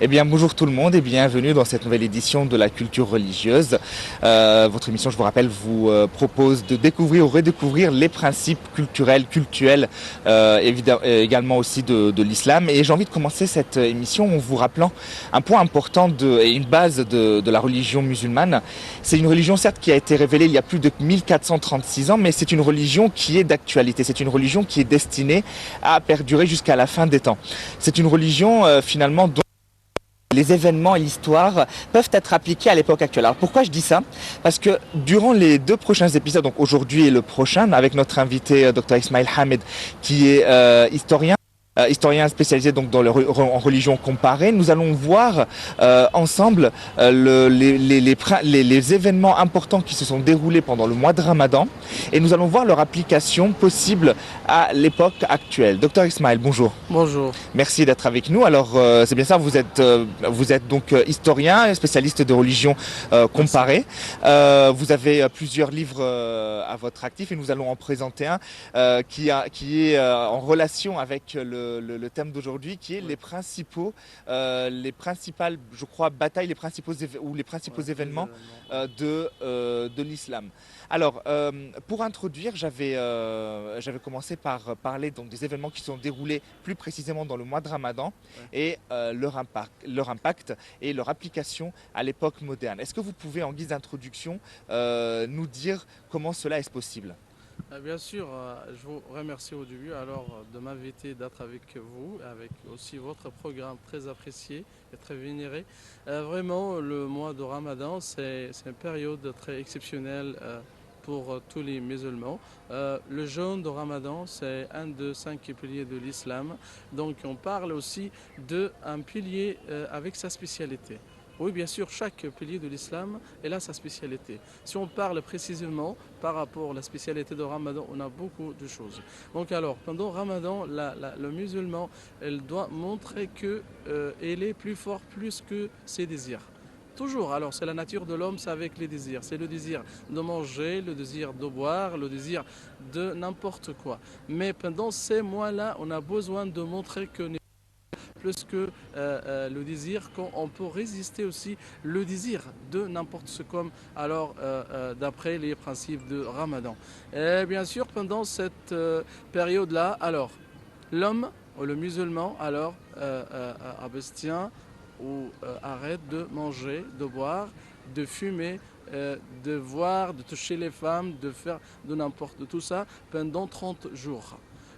Eh bien, bonjour tout le monde et bienvenue dans cette nouvelle édition de la culture religieuse. Votre émission, je vous rappelle, vous propose de découvrir ou redécouvrir les principes cultuels, également aussi de l'islam. Et j'ai envie de commencer cette émission en vous rappelant un point important et une base de la religion musulmane. C'est une religion, certes, qui a été révélée il y a plus de 1436 ans, mais c'est une religion qui est d'actualité. C'est une religion qui est destinée à perdurer jusqu'à la fin des temps. C'est une religion, finalement, dont les événements et l'histoire peuvent être appliqués à l'époque actuelle. Alors pourquoi je dis ça? Parce que durant les deux prochains épisodes, donc aujourd'hui et le prochain, avec notre invité Dr Ismail Hamed, qui est historien spécialisé donc dans en religion comparée, nous allons voir ensemble les événements importants qui se sont déroulés pendant le mois de Ramadan et nous allons voir leur application possible à l'époque actuelle. Dr Ismail, bonjour. Bonjour. Merci d'être avec nous. Alors, c'est bien ça, vous êtes donc historien, spécialiste de religion comparée. Vous avez plusieurs livres à votre actif et nous allons en présenter un qui est en relation avec le thème d'aujourd'hui, qui est les principales, je crois, batailles, les principaux événements de l'islam. Alors, pour introduire, j'avais commencé par parler donc des événements qui sont déroulés plus précisément dans le mois de Ramadan et leur impact et leur application à l'époque moderne. Est-ce que vous pouvez, en guise d'introduction, nous dire comment cela est possible? Bien sûr, je vous remercie au début de m'inviter d'être avec vous, avec aussi votre programme très apprécié et très vénéré. Vraiment, le mois de Ramadan, c'est une période très exceptionnelle pour tous les musulmans. Le jeûne de Ramadan, c'est un de 5 piliers de l'islam. Donc on parle aussi d'un pilier avec sa spécialité. Oui, bien sûr, chaque pilier de l'islam est a sa spécialité. Si on parle précisément par rapport à la spécialité de Ramadan, on a beaucoup de choses. Donc alors, pendant Ramadan, le musulman, elle doit montrer qu'elle est plus fort plus que ses désirs. Toujours, alors c'est la nature de l'homme, c'est avec les désirs. C'est le désir de manger, le désir de boire, le désir de n'importe quoi. Mais pendant ces mois-là, on a besoin de montrer que plus que le désir, quand on peut résister aussi le désir de n'importe ce comme d'après les principes de Ramadan. Et bien sûr, pendant cette période-là, alors l'homme ou le musulman abstient ou arrête de manger, de boire, de fumer, de voir, de toucher les femmes, de faire de n'importe tout ça pendant 30 jours.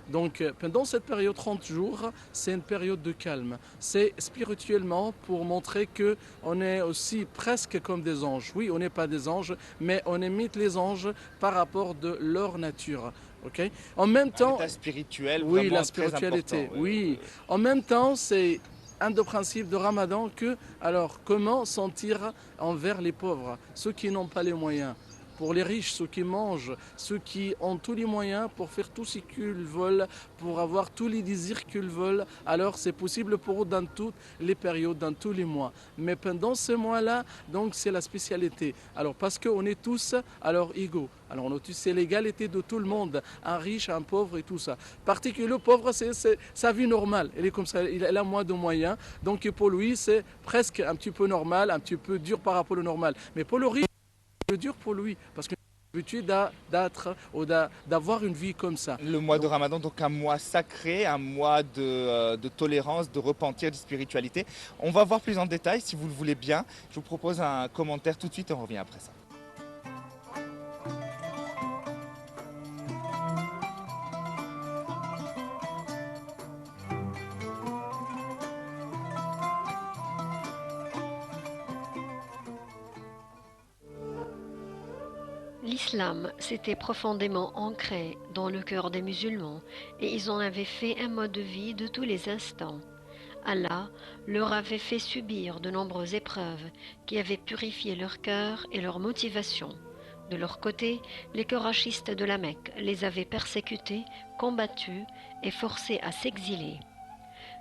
Donc pendant cette période 30 jours, c'est une période de calme. C'est spirituellement pour montrer qu'on est aussi presque comme des anges. Oui, on n'est pas des anges, mais on imite les anges par rapport de leur nature. Okay. En même temps, état spirituel, oui, vraiment la très spiritualité, important. oui. En même temps, c'est un des principes de Ramadan comment sentir envers les pauvres, ceux qui n'ont pas les moyens. Pour les riches, ceux qui mangent, ceux qui ont tous les moyens pour faire tout ce qu'ils veulent, pour avoir tous les désirs qu'ils veulent, alors c'est possible pour eux dans toutes les périodes, dans tous les mois. Mais pendant ce mois-là, donc c'est la spécialité. Alors parce qu'on est tous égaux. Alors on a tous c'est l'égalité de tout le monde, un riche, un pauvre et tout ça. Particulier le pauvre, c'est sa vie normale. Elle est comme ça, il a moins de moyens. Donc pour lui, c'est presque un petit peu normal, un petit peu dur par rapport au normal. Mais pour le riche, dur pour lui parce que l'habitude d'être ou d'avoir une vie comme ça. Le mois de Ramadan, donc un mois sacré, un mois de tolérance, de repentir, de spiritualité. On va voir plus en détail si vous le voulez bien. Je vous propose un commentaire tout de suite et on revient après ça. L'islam s'était profondément ancré dans le cœur des musulmans et ils en avaient fait un mode de vie de tous les instants. Allah leur avait fait subir de nombreuses épreuves qui avaient purifié leur cœur et leur motivation. De leur côté, les Qurayshites de la Mecque les avaient persécutés, combattus et forcés à s'exiler.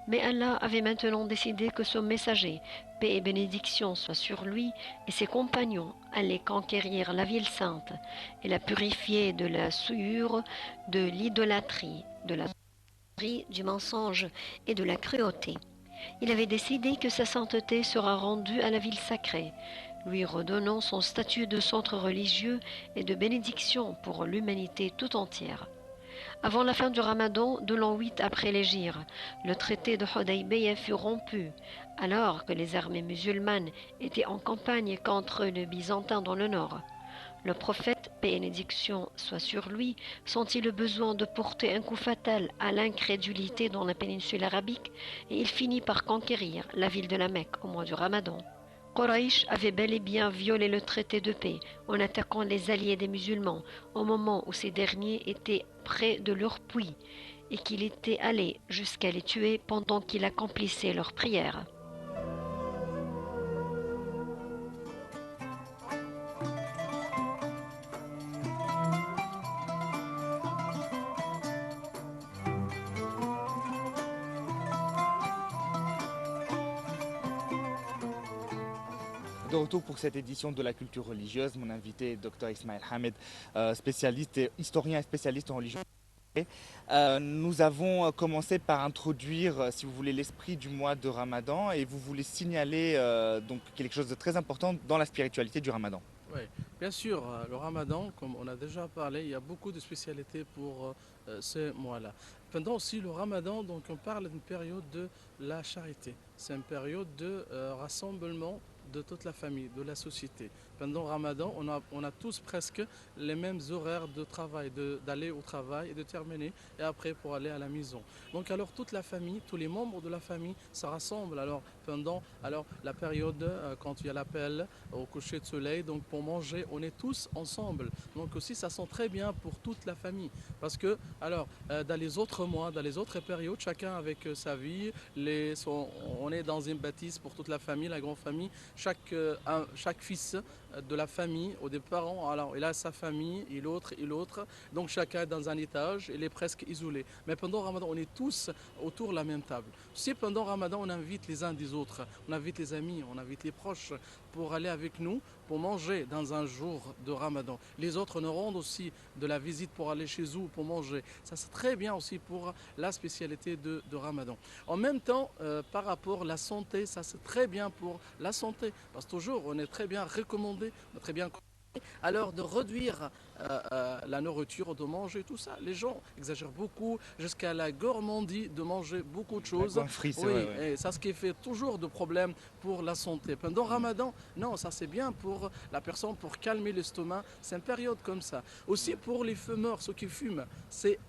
Mais Allah avait maintenant décidé que son messager, paix et bénédiction soient sur lui, et ses compagnons allaient conquérir la ville sainte et la purifier de la souillure, de l'idolâtrie, du mensonge et de la cruauté. Il avait décidé que sa sainteté sera rendue à la ville sacrée, lui redonnant son statut de centre religieux et de bénédiction pour l'humanité tout entière. Avant la fin du Ramadan de l'an 8 après l'Hégire, le traité de Hudaybiya fut rompu, alors que les armées musulmanes étaient en campagne contre les Byzantins dans le nord. Le prophète, paix et bénédiction soit sur lui, sentit le besoin de porter un coup fatal à l'incrédulité dans la péninsule arabique et il finit par conquérir la ville de la Mecque au mois du Ramadan. Quraysh avait bel et bien violé le traité de paix en attaquant les alliés des musulmans au moment où ces derniers étaient près de leur puits et qu'il était allé jusqu'à les tuer pendant qu'ils accomplissaient leurs prières. De retour pour cette édition de la culture religieuse, mon invité est Dr Ismaël Hamed, spécialiste et historien et spécialiste en religion. Nous avons commencé par introduire, si vous voulez, l'esprit du mois de Ramadan et vous voulez signaler donc quelque chose de très important dans la spiritualité du Ramadan. Oui, bien sûr, le Ramadan, comme on a déjà parlé, il y a beaucoup de spécialités pour ce mois-là. Pendant aussi le Ramadan, donc on parle d'une période de la charité. C'est une période de rassemblement de toute la famille, de la société. Pendant le Ramadan, on a tous presque les mêmes horaires de travail, d'aller au travail et de terminer, et après pour aller à la maison. Donc alors toute la famille, tous les membres de la famille se rassemblent alors pendant la période quand il y a l'appel au coucher de soleil, donc pour manger, on est tous ensemble. Donc aussi ça sent très bien pour toute la famille, parce que dans les autres mois, dans les autres périodes, chacun avec sa vie, on est dans une bâtisse pour toute la famille, la grande famille, chaque fils de la famille ou des parents, alors il a sa famille et l'autre, donc chacun dans un étage, il est presque isolé. Mais pendant Ramadan, on est tous autour de la même table. Si pendant Ramadan, on invite les uns des autres, on invite les amis, on invite les proches pour aller avec nous, pour manger dans un jour de Ramadan. Les autres nous rendent aussi de la visite pour aller chez eux, pour manger. Ça c'est très bien aussi pour la spécialité de Ramadan. En même temps, par rapport à la santé, ça c'est très bien pour la santé, parce que toujours on est très bien recommandé, on est très bien alors de réduire la nourriture, de manger tout ça. Les gens exagèrent beaucoup jusqu'à la gourmandise de manger beaucoup de choses. Oui, et ça ce qui fait toujours de problèmes pour la santé. Pendant Ramadan, non, ça c'est bien pour la personne, pour calmer l'estomac. C'est une période comme ça. Aussi pour les fumeurs, ceux qui fument, c'est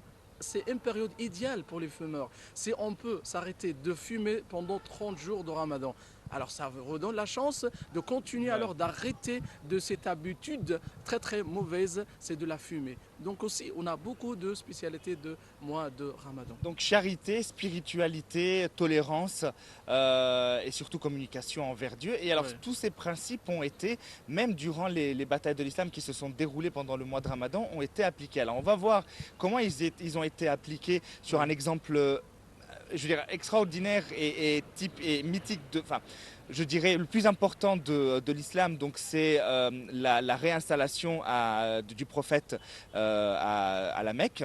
une période idéale pour les fumeurs. Si on peut s'arrêter de fumer pendant 30 jours de Ramadan, alors ça vous redonne la chance de continuer alors d'arrêter de cette habitude très très mauvaise, c'est de la fumée. Donc aussi on a beaucoup de spécialités de mois de Ramadan. Donc charité, spiritualité, tolérance et surtout communication envers Dieu. Et alors tous ces principes ont été, même durant les batailles de l'islam qui se sont déroulées pendant le mois de Ramadan, ont été appliqués. Alors on va voir comment ils ont été appliqués sur un exemple je dirais extraordinaire et mythique, je dirais le plus important de l'islam, donc c'est la réinstallation du prophète à la Mecque.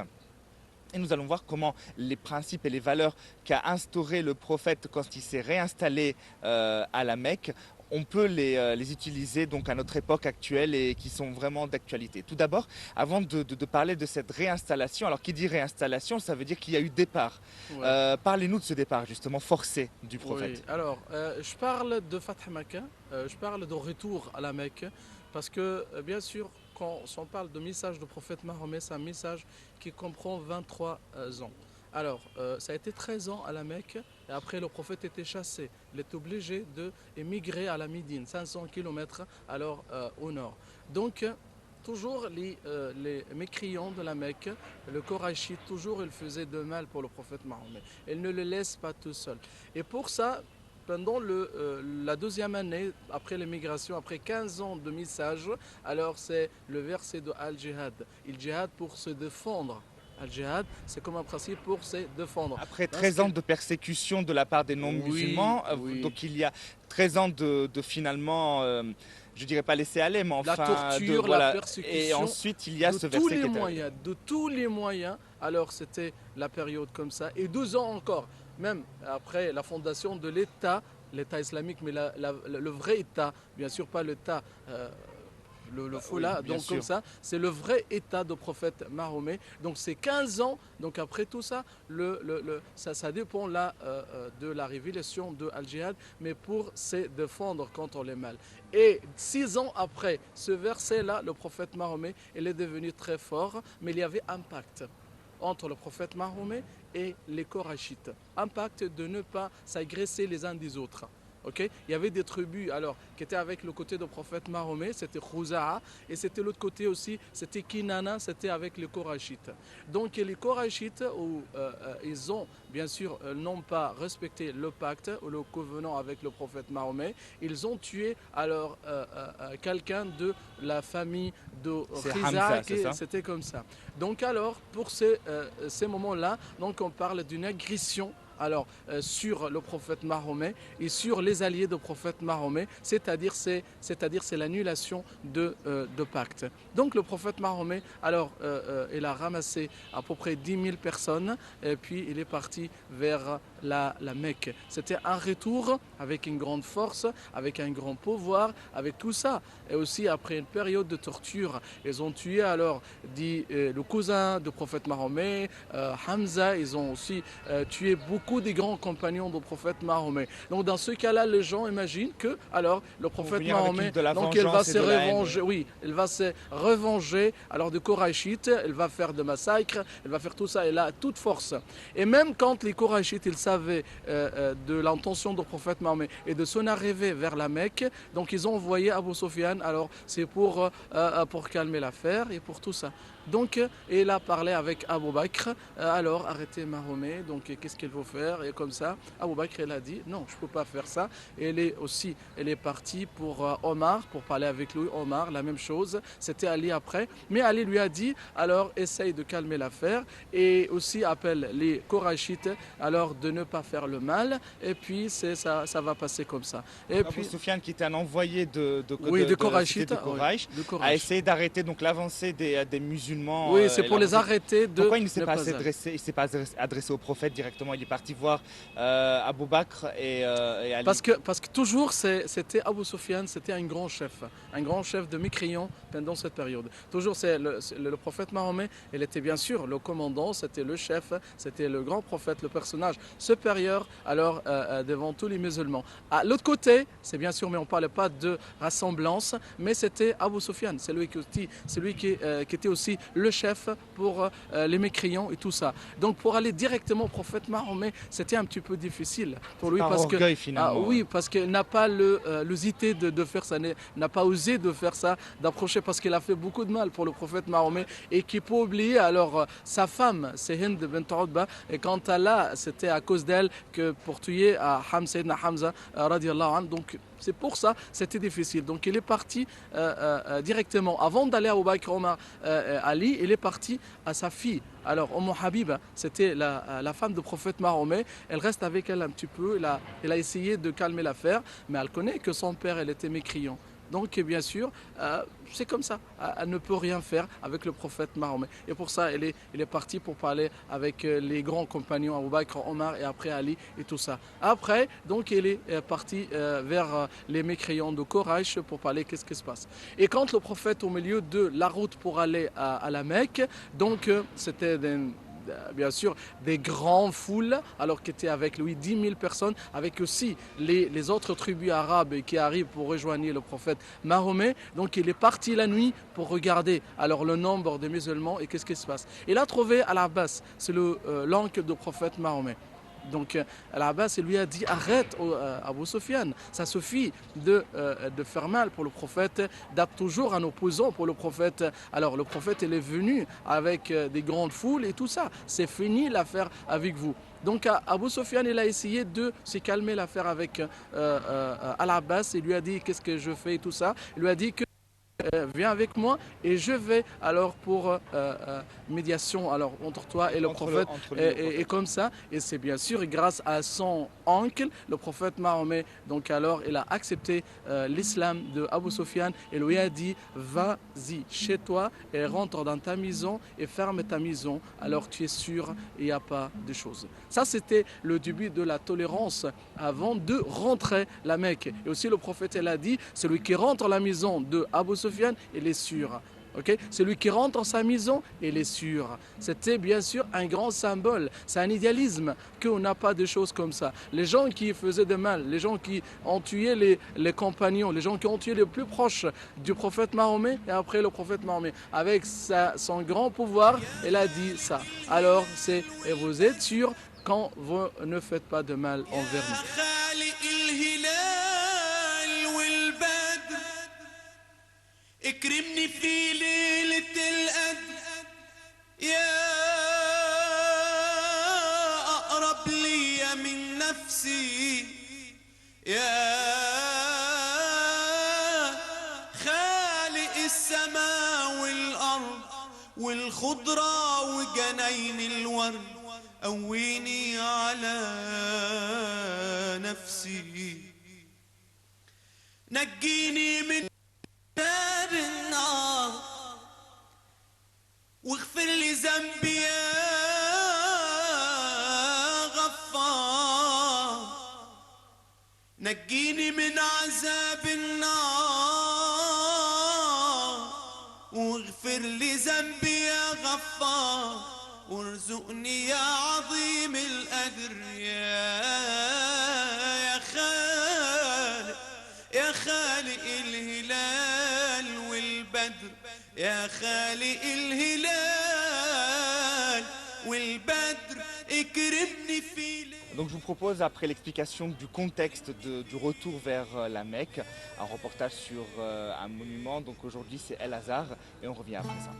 Et nous allons voir comment les principes et les valeurs qu'a instauré le prophète quand il s'est réinstallé à la Mecque, on peut les utiliser donc à notre époque actuelle et qui sont vraiment d'actualité. Tout d'abord, avant de parler de cette réinstallation, alors qui dit réinstallation, ça veut dire qu'il y a eu départ. Parlez-nous de ce départ justement forcé du prophète. Oui. Alors, je parle de Fath Mecca, je parle de retour à la Mecque, parce que bien sûr, quand on parle de message du prophète Mahomet, c'est un message qui comprend 23 ans. Alors, ça a été 13 ans à la Mecque, et après le prophète était chassé. Il est obligé d'émigrer à la Médine, 500 km alors au nord. Donc, toujours les mécréants de la Mecque, le Koraïchi, toujours il faisait de mal pour le prophète Mahomet. Il ne le laisse pas tout seul. Et pour ça, pendant la deuxième année, après l'émigration, après 15 ans de message, alors c'est le verset de Al-Jihad. Il jihad pour se défendre. Al-Jihad, c'est comme un principe pour se défendre. Après 13 ans de persécution de la part des non-musulmans, donc il y a 13 ans de finalement, je dirais pas laisser aller, mais enfin... La torture, la persécution. Et ensuite, il y a ce verset qui est de tous les moyens. Alors c'était la période comme ça. Et 2 ans encore. même après la fondation de l'État islamique, mais le vrai État, bien sûr pas l'État, le faux là, bien donc sûr. comme ça, c'est le vrai état de prophète Mahomet. Donc c'est 15 ans, donc après tout ça, ça dépend là de la révélation de Al-Jihad, mais pour se défendre contre les mal. Et 6 ans après ce verset-là, le prophète Mahomet, il est devenu très fort, mais il y avait un pacte entre le prophète Mahomet et les Korachites. Un pacte de ne pas s'agresser les uns des autres. Okay. Il y avait des tribus alors, qui étaient avec le côté du prophète Mahomet, c'était Khouza'a, et c'était l'autre côté aussi, c'était Kinana, c'était avec les Korachites. Donc les Korachites, ils ont bien sûr n'ont pas respecté le pacte ou le covenant avec le prophète Mahomet, ils ont tué alors quelqu'un de la famille de Khouza'a, c'était comme ça. Donc alors, pour ces moments-là, donc on parle d'une agression alors sur le prophète Mahomet et sur les alliés du prophète Mahomet, c'est-à-dire c'est l'annulation de pacte. Donc le prophète Mahomet, alors il a ramassé à peu près 10 000 personnes et puis il est parti vers la Mecque. C'était un retour avec une grande force, avec un grand pouvoir, avec tout ça. Et aussi après une période de torture, ils ont tué alors le cousin du prophète Mahomet, Hamza, ils ont aussi tué beaucoup des grands compagnons du prophète Mahomet. Donc dans ce cas-là, les gens imaginent que alors le prophète Mahomet, donc il va se revenger, oui, il va se revenger alors de Korachites, il va faire de massacres, il va faire tout ça, il a toute force. Et même quand les Korachites, ils savaient de l'intention du prophète Mahomet et de son arrivée vers la Mecque, donc ils ont envoyé Abu Sufyan, alors c'est pour calmer l'affaire et pour tout ça. Donc il a parlé avec Abu Bakr, alors arrêtez Mahomet, donc qu'est-ce qu'il faut faire? Et comme ça, Abu Bakr il a dit non, je ne peux pas faire ça. Et elle est partie pour Omar, pour parler avec lui. Omar, la même chose, c'était Ali après. Mais Ali lui a dit alors essaye de calmer l'affaire et aussi appelle les Korachites alors de ne pas faire le mal. Et puis ça va passer comme ça. Et Abu Sufyan, qui était un envoyé de Korachites, Koraïch, a essayé d'arrêter donc l'avancée des musulmans. Oui, c'est pour les arrêter de. Pourquoi il ne s'est pas adressé au prophète directement? Il est parti voir Abu Bakr et Ali. Parce que toujours c'était Abu Sufyan, c'était un grand chef de mécréants pendant cette période. Toujours c'est le prophète Mahomet, il était bien sûr le commandant, c'était le chef, c'était le grand prophète, le personnage supérieur alors devant tous les musulmans. À l'autre côté, c'est bien sûr, mais on ne parlait pas de rassemblance, mais c'était Abu Sufyan, c'est lui qui était aussi le chef pour les mécréants et tout ça. Donc pour aller directement au prophète Mahomet, c'était un petit peu difficile pour lui parce orgueil, finalement. Oui, parce qu'il n'a pas l'osité de faire ça, n'a pas osé de faire ça, d'approcher parce qu'il a fait beaucoup de mal pour le prophète Mahomet et qu'il peut oublier alors sa femme, c'est Hind bint Utba, et quant à là, c'était à cause d'elle que pour tuer Sayyidina Hamza radiallahu anhu. Donc c'est pour ça c'était difficile. Donc il est parti directement, avant d'aller à Abu Bakr, Omar, Ali, il est parti à sa fille. Alors Umm Habiba, c'était la femme du prophète Mahomet, elle reste avec elle un petit peu, elle a essayé de calmer l'affaire, mais elle connaît que son père, elle était mécréant. Donc bien sûr, c'est comme ça, elle ne peut rien faire avec le prophète Mahomet. Et pour ça, elle est partie pour parler avec les grands compagnons, Abu Bakr, Omar et après Ali et tout ça. Après, donc elle est partie vers les mécréants de Koraïch pour parler qu'est-ce qui se passe. Et quand le prophète au milieu de la route pour aller à la Mecque, donc c'était bien sûr des grandes foules, alors qu'il était avec lui 10 000 personnes, avec aussi les autres tribus arabes qui arrivent pour rejoindre le prophète Mahomet. Donc il est parti la nuit pour regarder alors le nombre de musulmans et qu'est-ce qui se passe. Il a trouvé Al-Abbas, c'est l'oncle du prophète Mahomet. Donc Al-Abbas lui a dit arrête Abu Sufyan, ça suffit de faire mal pour le prophète, d'être toujours un opposant pour le prophète. Alors le prophète il est venu avec des grandes foules et tout ça, c'est fini l'affaire avec vous. Donc Abu Sufyan il a essayé de se calmer l'affaire avec Al-Abbas, il lui a dit qu'est-ce que je fais et tout ça, il lui a dit que viens avec moi et je vais alors pour médiation alors entre toi et le prophète et comme ça. Et c'est bien sûr grâce à son oncle, le prophète Mahomet. Donc alors il a accepté l'islam de Abu Sufyan et lui a dit vas-y chez toi et rentre dans ta maison et ferme ta maison. Alors tu es sûr, il n'y a pas de choses. Ça c'était le début de la tolérance avant de rentrer la Mecque. Et aussi le prophète il a dit celui qui rentre à la maison de Abu Sufyan, il est sûr. Okay? Celui qui rentre dans sa maison, il est sûr. C'était bien sûr un grand symbole. C'est un idéalisme qu'on n'a pas de choses comme ça. Les gens qui faisaient de mal, les gens qui ont tué les compagnons, les gens qui ont tué les plus proches du prophète Mahomet et après le prophète Mahomet, avec son grand pouvoir, il a dit ça. Alors c'est, et vous êtes sûr quand vous ne faites pas de mal envers nous. اكرمني في ليلة القدر يا أقرب لي من نفسي يا خالق السماء والأرض والخضرة وجناين الورد قويني على نفسي نجيني من نار النار واغفر لي ذنبي يا غفار نجيني من عذاب النار واغفر لي ذنبي يا غفار وارزقني يا عظيم الأجر يا خالق يا خالق الهلال والبدر يا خالق الهلال والبدر اكرمني في Donc je vous propose, après l'explication du contexte du retour vers la Mecque, un reportage sur un monument. Donc aujourd'hui c'est El Azhar et on revient après ça.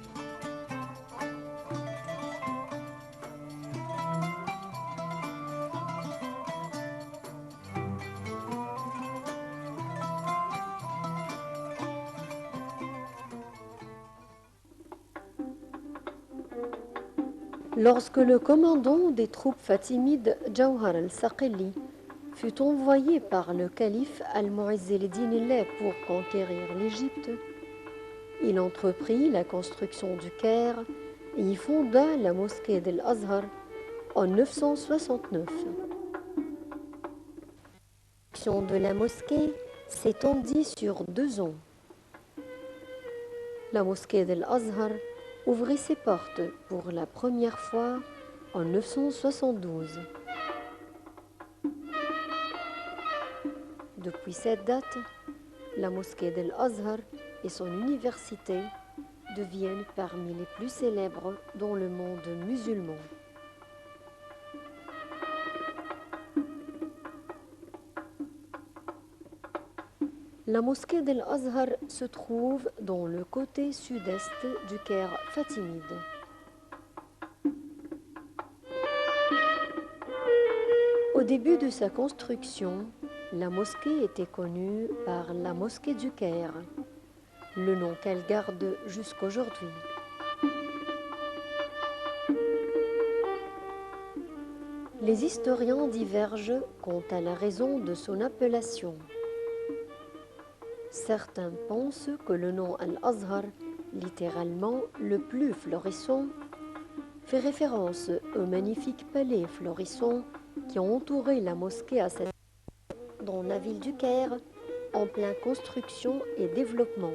Lorsque le commandant des troupes fatimides, Jawhar al-Saqili, fut envoyé par le calife Al-Mu'izz el-Din pour conquérir l'Égypte, il entreprit la construction du Caire et y fonda la mosquée d'Al-Azhar en 969. L'action de la mosquée s'étendit sur 2 ans. La mosquée d'Al-Azhar ouvrit ses portes pour la première fois en 972. Depuis cette date, la mosquée d'Al-Azhar et son université deviennent parmi les plus célèbres dans le monde musulman. La mosquée d'Al-Azhar se trouve dans le côté sud-est du Caire fatimide. Au début de sa construction, la mosquée était connue par la mosquée du Caire, le nom qu'elle garde jusqu'aujourd'hui. Les historiens divergent quant à la raison de son appellation. Certains pensent que le nom Al-Azhar, littéralement le plus florissant, fait référence aux magnifiques palais florissants qui ont entouré la mosquée à cette époque dans la ville du Caire, en pleine construction et développement.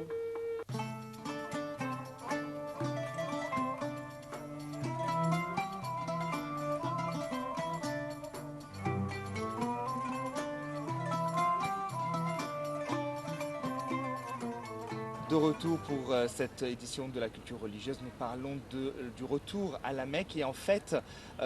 De retour pour cette édition de la culture religieuse, nous parlons du retour à la Mecque et en fait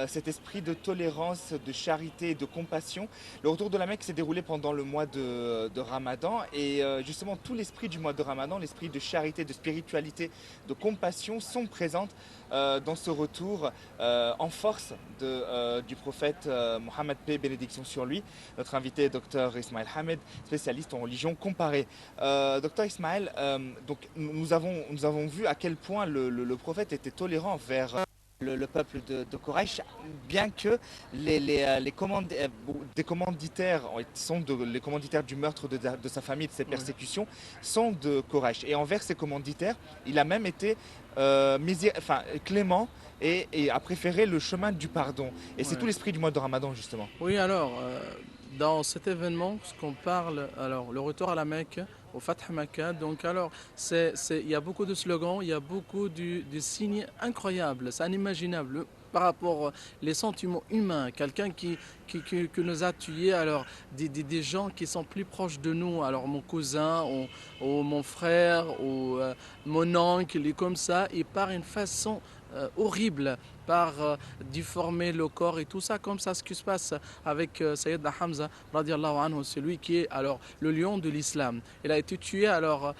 cet esprit de tolérance, de charité, de compassion. Le retour de la Mecque s'est déroulé pendant le mois de Ramadan et justement tout l'esprit du mois de Ramadan, l'esprit de charité, de spiritualité, de compassion sont présentes dans ce retour en force du prophète Mohammed paix et bénédiction sur lui. Notre invité est Dr Ismaël Hamed, spécialiste en religion comparée. Dr Ismaël, donc nous avons vu à quel point le prophète était tolérant vers le peuple de Quraysh, bien que des commanditaires les commanditaires du meurtre de sa famille, de ses persécutions, sont de Quraysh. Et envers ces commanditaires, il a même été clément et a préféré le chemin du pardon. Et c'est Ouais. tout l'esprit du mois de Ramadan, justement. Oui, alors, dans cet événement, ce qu'on parle, alors, le retour à la Mecque, au Fath Makkah, donc alors, il y a beaucoup de slogans, il y a beaucoup de signes incroyables, c'est inimaginable par rapport les sentiments humains, quelqu'un qui nous a tués, alors des gens qui sont plus proches de nous, alors mon cousin ou mon frère ou mon oncle, et comme ça, et par une façon horrible, par déformer le corps et tout ça, comme ça, ce qui se passe avec Sayyidna Hamza, radiallahu anhu, celui qui est alors le lion de l'islam. Il a été tué alors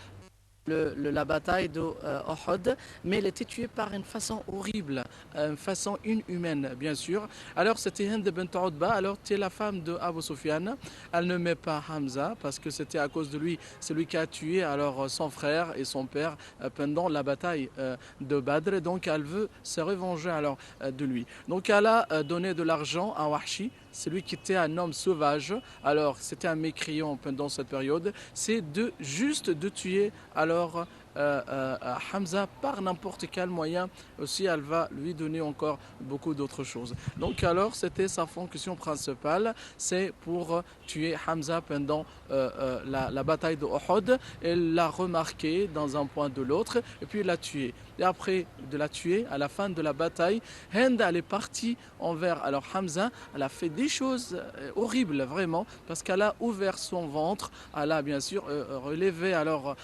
la bataille de Uhud, mais il a été tué par une façon horrible, une façon inhumaine, bien sûr. Alors, c'était Hind bint Utba, alors tu es la femme de Abu Sufyan. Elle ne met pas Hamza parce que c'était à cause de lui, celui qui a tué alors son frère et son père pendant la bataille de Badr. Donc, elle veut se revenger alors de lui. Donc, elle a donné de l'argent à Wahshi, celui qui était un homme sauvage. Alors, c'était un mécréant pendant cette période. C'est juste de tuer alors Hamza par n'importe quel moyen. Aussi, elle va lui donner encore beaucoup d'autres choses. Donc alors, c'était sa fonction principale, c'est pour tuer Hamza pendant la bataille de Uhud. Elle l'a remarqué dans un point de l'autre et puis il l'a tué. Et après de la tuer, à la fin de la bataille, Hind, elle est partie envers alors Hamza. Elle a fait des choses horribles, vraiment, parce qu'elle a ouvert son ventre. Elle a bien sûr relevé alors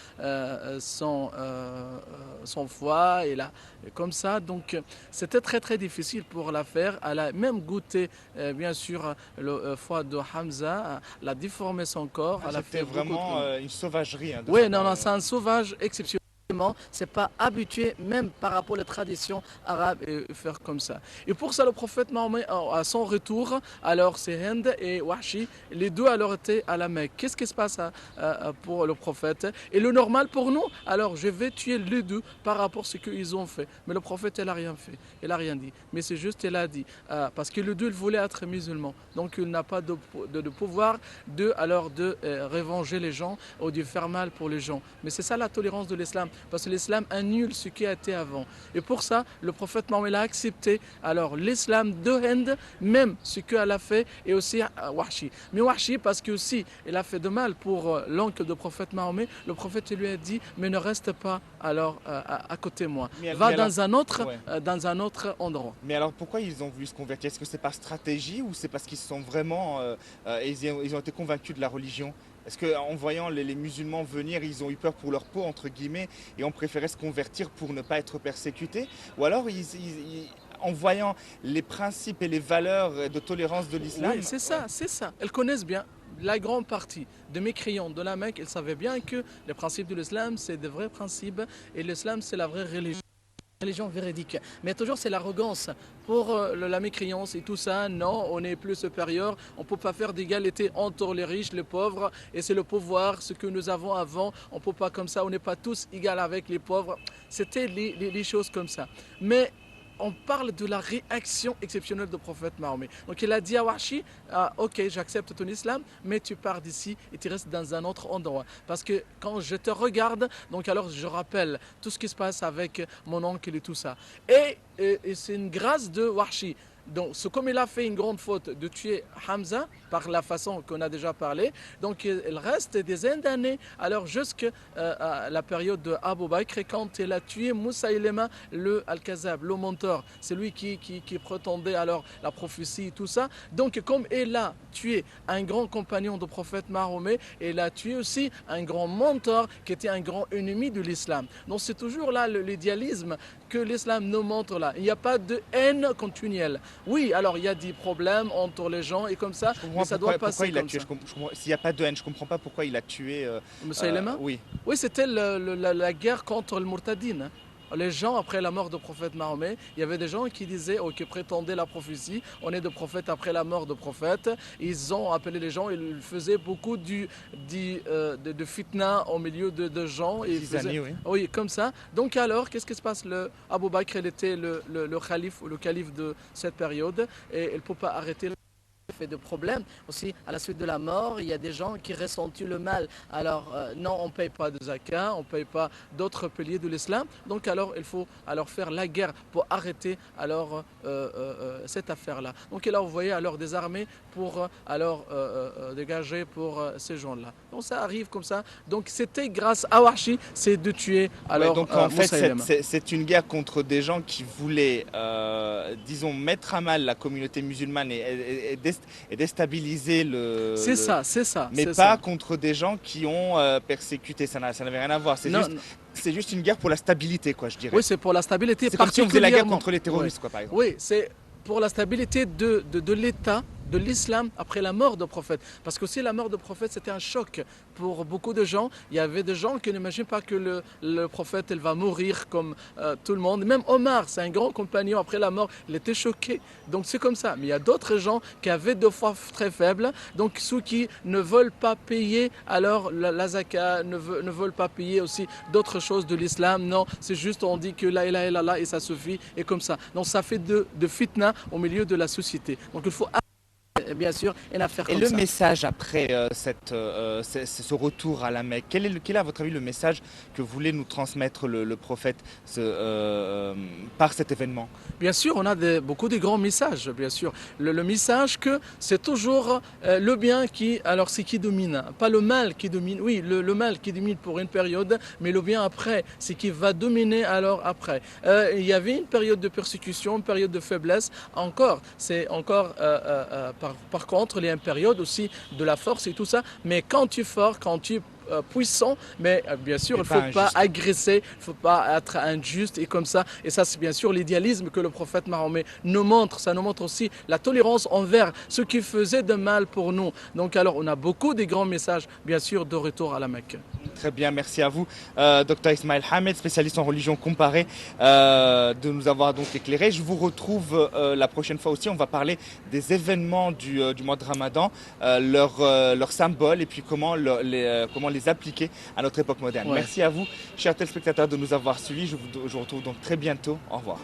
son foie et là, comme ça. Donc c'était très très difficile pour la faire. Elle a même goûté bien sûr le foie de Hamza. Elle a déformé son corps. Elle a C'était fait beaucoup de- vraiment une sauvagerie. Hein, de Oui, sa non, part. non, c'est un sauvage exceptionnel. C'est pas habitué même par rapport aux traditions arabes et faire comme ça. Et pour ça, le prophète Mahomet, à son retour, alors c'est Hind et Wahshi, les deux alors étaient à la Mecque. Qu'est-ce qui se passe pour le prophète? Et le normal pour nous, alors je vais tuer les deux par rapport à ce qu'ils ont fait. Mais le prophète, il n'a rien fait, il n'a rien dit. Mais c'est juste, il a dit, parce que les deux, ils voulaient être musulmans. Donc il n'a pas de pouvoir de revenger les gens ou de faire mal pour les gens. Mais c'est ça la tolérance de l'islam. Parce que l'islam annule ce qui a été avant. Et pour ça, le prophète Mohammed a accepté alors l'islam de Hind, même ce qu'elle a fait, et aussi Wahshi. Mais Wahshi, parce que aussi, il a fait de mal pour l'oncle du prophète Mohammed, le prophète lui a dit, mais ne reste pas alors à côté de moi. Va dans un autre endroit. Mais alors pourquoi ils ont voulu se convertir? Est-ce que c'est par stratégie ou c'est parce qu'ils sont vraiment ils ont été convaincus de la religion? Est-ce qu'en voyant les musulmans venir, ils ont eu peur pour leur peau, entre guillemets, et ont préféré se convertir pour ne pas être persécutés? Ou alors, en voyant les principes et les valeurs de tolérance de l'islam... Oui, c'est ça, c'est ça. Elles connaissent bien. La grande partie de mécréants de la Mecque, ils savaient bien que les principes de l'islam, c'est des vrais principes, et l'islam, c'est la vraie religion véridique. Mais toujours c'est l'arrogance pour la mécréance et tout ça. Non, on est plus supérieur. On ne peut pas faire d'égalité entre les riches, les pauvres. Et c'est le pouvoir, ce que nous avons avant. On ne peut pas comme ça. On n'est pas tous égaux avec les pauvres. C'était les choses comme ça. Mais on parle de la réaction exceptionnelle du prophète Mahomet. Donc il a dit à Wahshi, ok, j'accepte ton islam, mais tu pars d'ici et tu restes dans un autre endroit. Parce que quand je te regarde, donc alors je rappelle tout ce qui se passe avec mon oncle et tout ça. Et c'est une grâce de Wahshi. Donc, comme il a fait une grande faute de tuer Hamza par la façon qu'on a déjà parlé, donc il reste des dizaines d'années, alors jusqu'à la période de Abu Bakr, quand il a tué Moussaïlema le Al-Kazab, le menteur, c'est lui qui prétendait alors la prophétie et tout ça. Donc, comme il a tué un grand compagnon du prophète Mahomet, il a tué aussi un grand menteur qui était un grand ennemi de l'islam. Donc, c'est toujours là l'idéalisme que l'islam nous montre là. Il n'y a pas de haine continuelle. Oui, alors il y a des problèmes entre les gens et comme ça, mais ça doit passer comme ça. S'il n'y a pas de haine, je ne comprends pas pourquoi il a tué... Moussaïlema oui. Oui, c'était la guerre contre le Murtadine. les gens, après la mort du prophète Mahomet, il y avait des gens qui disaient, ou qui prétendaient la prophétie, on est de prophète après la mort de prophète. Ils ont appelé les gens, ils faisaient beaucoup de fitna au milieu de gens. Et oui, comme ça. Donc alors, qu'est-ce qui se passe? Abu Bakr, il était le calife ou le calife de cette période et il ne peut pas arrêter fait de problèmes. Aussi, à la suite de la mort, il y a des gens qui ressentent le mal. Alors, non, on ne paye pas de zakat, on ne paye pas d'autres piliers de l'islam. Donc, alors, il faut alors faire la guerre pour arrêter alors cette affaire-là. Donc, là, vous voyez alors des armées pour alors dégager pour ces gens-là. Donc, ça arrive comme ça. Donc, c'était grâce à Wahshi, c'est de tuer alors. Donc, en fait, c'est une guerre contre des gens qui voulaient, disons, mettre à mal la communauté musulmane et déstabiliser le... C'est ça. Mais pas contre des gens qui ont persécuté, ça n'avait rien à voir. C'est juste une guerre pour la stabilité, quoi, je dirais. Oui, c'est pour la stabilité. C'est comme si on faisait la guerre contre les terroristes, quoi, par exemple. Oui, c'est pour la stabilité de l'État, de l'islam après la mort du prophète. Parce que aussi la mort du prophète, c'était un choc pour beaucoup de gens. Il y avait des gens qui n'imaginent pas que le prophète il va mourir comme tout le monde. Même Omar, c'est un grand compagnon, après la mort, il était choqué. Donc c'est comme ça. Mais il y a d'autres gens qui avaient de foi très faibles. Donc ceux qui ne veulent pas payer alors la zakat, ne veulent pas payer aussi d'autres choses de l'islam. Non, c'est juste on dit que la ilaha illallah et ça suffit. Et comme ça. Donc ça fait de fitna au milieu de la société. Donc il faut bien sûr une affaire comme ça. Et le message après ce retour à la Mecque, quel est à votre avis le message que voulait nous transmettre le prophète par cet événement? Bien sûr, on a beaucoup de grands messages, bien sûr. Le message que c'est toujours le bien qui domine, pas le mal qui domine. Oui, le mal qui domine pour une période, mais le bien après, c'est qui va dominer alors après. Il y avait une période de persécution, une période de faiblesse. Par contre, il y a une période aussi de la force et tout ça. Mais quand tu es fort, quand tu es puissant, mais bien sûr, il ne faut pas agresser, il ne faut pas être injuste et comme ça. Et ça, c'est bien sûr l'idéalisme que le prophète Mahomet nous montre. Ça nous montre aussi la tolérance envers ceux qui faisaient de mal pour nous. Donc alors, on a beaucoup de grands messages, bien sûr, de retour à la Mecque. Très bien, merci à vous, Dr Ismaël Hamed, spécialiste en religion comparée, de nous avoir donc éclairé. Je vous retrouve la prochaine fois aussi. On va parler des événements du mois de Ramadan, leurs symboles et puis comment les appliquer à notre époque moderne. Ouais. Merci à vous, chers téléspectateurs, de nous avoir suivis. Je vous retrouve donc très bientôt. Au revoir.